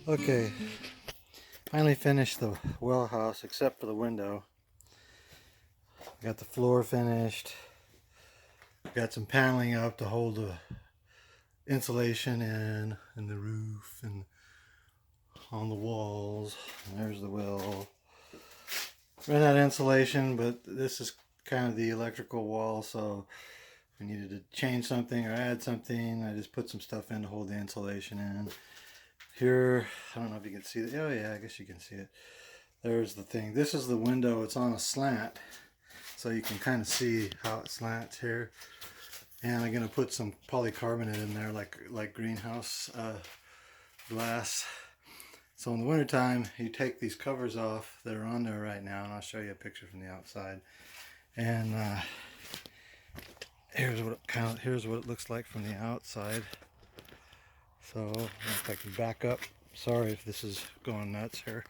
Okay, finally finished the well house except for the window. Got the floor finished. Got some paneling up to hold the insulation in, and the roof, and on the walls. And there's the well. Ran out of insulation, but this is kind of the electrical wall, so if we needed to change something or add something, I just put some stuff in to hold the insulation in. Here, I don't know if you can see it. Oh yeah, I guess you can see it. There's the thing. This is the window. It's on a slant, so you can kind of see how it slants here. And I'm gonna put some polycarbonate in there, like greenhouse glass. So in the wintertime, you take these covers off that are on there right now, and I'll show you a picture from the outside. And here's what it looks like from the outside. So if I can back up, sorry if this is going nuts here.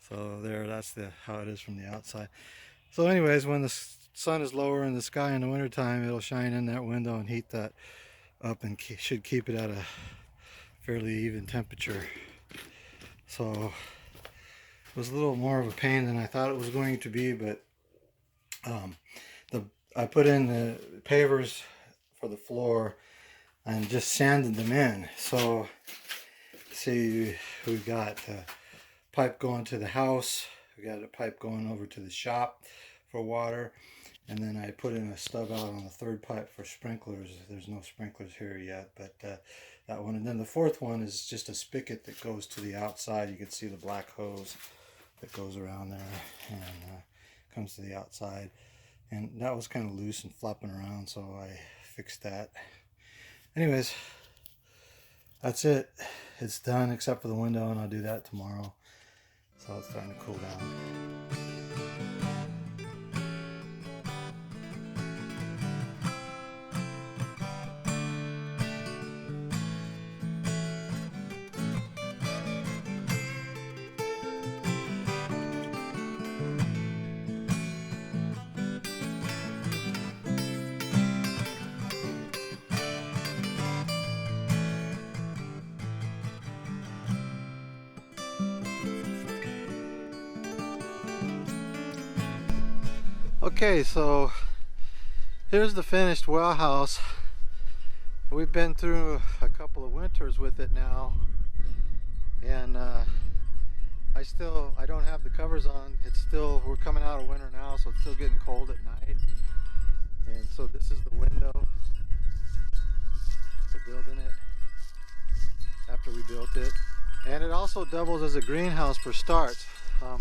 So there, that's how it is from the outside. So anyways, when the sun is lower in the sky in the wintertime, it'll shine in that window and heat that up, and should keep it at a fairly even temperature. So it was a little more of a pain than I thought it was going to be, but I put in the pavers for the floor and just sanded them in. So see, we got a pipe going to the house, we got a pipe going over to the shop for water, and then I put in a stub out on the third pipe for sprinklers. There's no sprinklers here yet, but that one. And then the fourth one is just a spigot that goes to the outside. You can see the black hose that goes around there and comes to the outside. And that was kind of loose and flopping around, so I fixed that. Anyways, that's it. It's done except for the window, and I'll do that tomorrow. So it's starting to cool down. Okay, so here's the finished well house. We've been through a couple of winters with it now, and I don't have the covers on. We're coming out of winter now, so it's still getting cold at night. And so this is the window for building it, after we built it. And it also doubles as a greenhouse for starts. I'll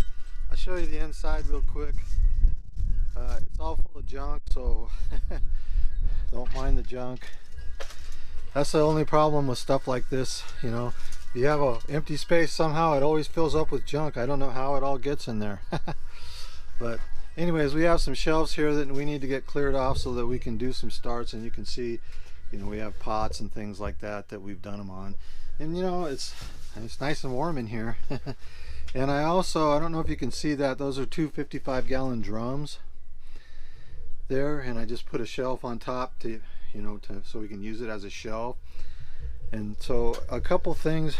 show you the inside real quick. It's all full of junk, so don't mind the junk. That's the only problem with stuff like this, you know. If you have an empty space, somehow it always fills up with junk. I don't know how it all gets in there. But anyways, we have some shelves here that we need to get cleared off so that we can do some starts. And you can see, you know, we have pots and things like that we've done them on. And you know, it's nice and warm in here. And I don't know if you can see that, those are two 55-gallon drums there, and I just put a shelf on top to, you know, so we can use it as a shelf. And so a couple things,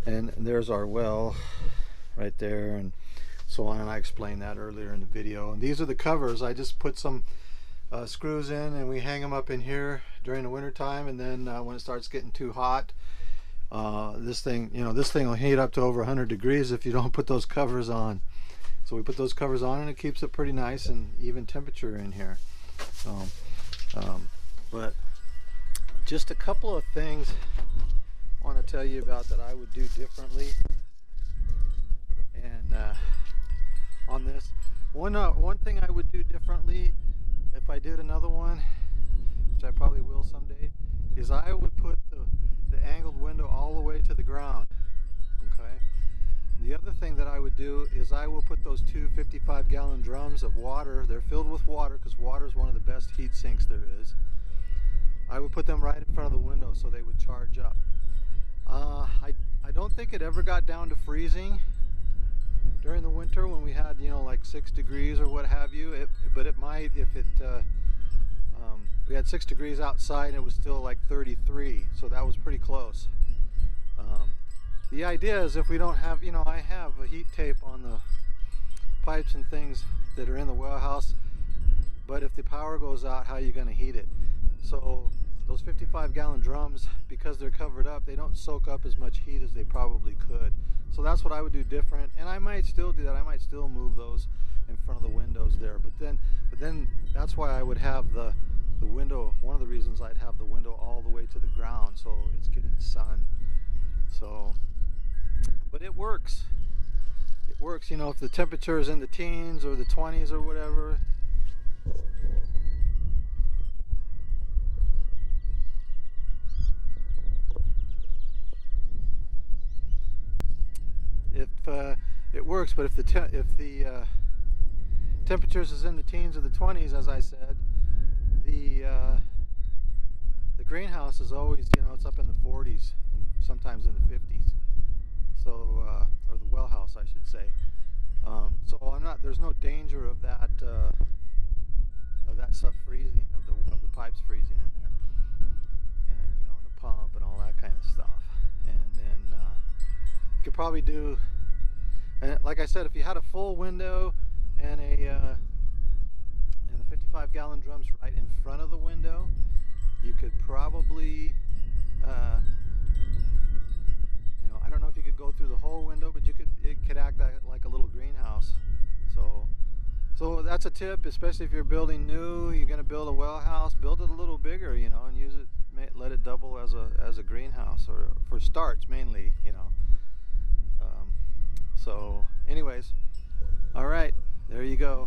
and there's our well right there, and so on. And I explained that earlier in the video. And these are the covers. I just put some screws in, and we hang them up in here during the winter time. And then when it starts getting too hot, this thing will heat up to over 100 degrees if you don't put those covers on. So we put those covers on, and it keeps it pretty nice and even temperature in here. But just a couple of things I want to tell you about that I would do differently. And on this, one thing I would do differently if I did another one, which I probably will someday, is I would put the angled window all the way to the ground. Okay. The other thing that I would do is I will put those two 55-gallon drums of water. They're filled with water because water is one of the best heat sinks there is. I would put them right in front of the window so they would charge up. I don't think it ever got down to freezing during the winter when we had, you know, like 6 degrees or what have you. But it might if we had 6 degrees outside and it was still like 33, so that was pretty close. The idea is if we don't have, I have a heat tape on the pipes and things that are in the well house, but if the power goes out, how are you going to heat it? So those 55-gallon drums, because they're covered up, they don't soak up as much heat as they probably could. So that's what I would do different, and I might still do that. I might still move those in front of the windows there, but then that's why I would have the window. One of the reasons I'd have the window all the way to the ground, so it's getting sun. So, but it works. It works, if the temperature is in the teens or the 20s or whatever. It works, but if the temperatures is in the teens or the 20s, as I said, the greenhouse is always, it's up in the 40s and sometimes in the 50s. So, or the well house, I should say. So there's no danger of that stuff freezing, of the pipes freezing in there, and and the pump and all that kind of stuff. And then you could probably do, and like I said, if you had a full window and the 55-gallon drums right in front of the window, you could probably, I don't know if you could go through the whole window, but it could act like a little greenhouse. So that's a tip, especially if you're building new. You're going to build a well house, build it a little bigger, and use it. Let it double as a greenhouse, or for starts mainly, So, anyways, all right, there you go.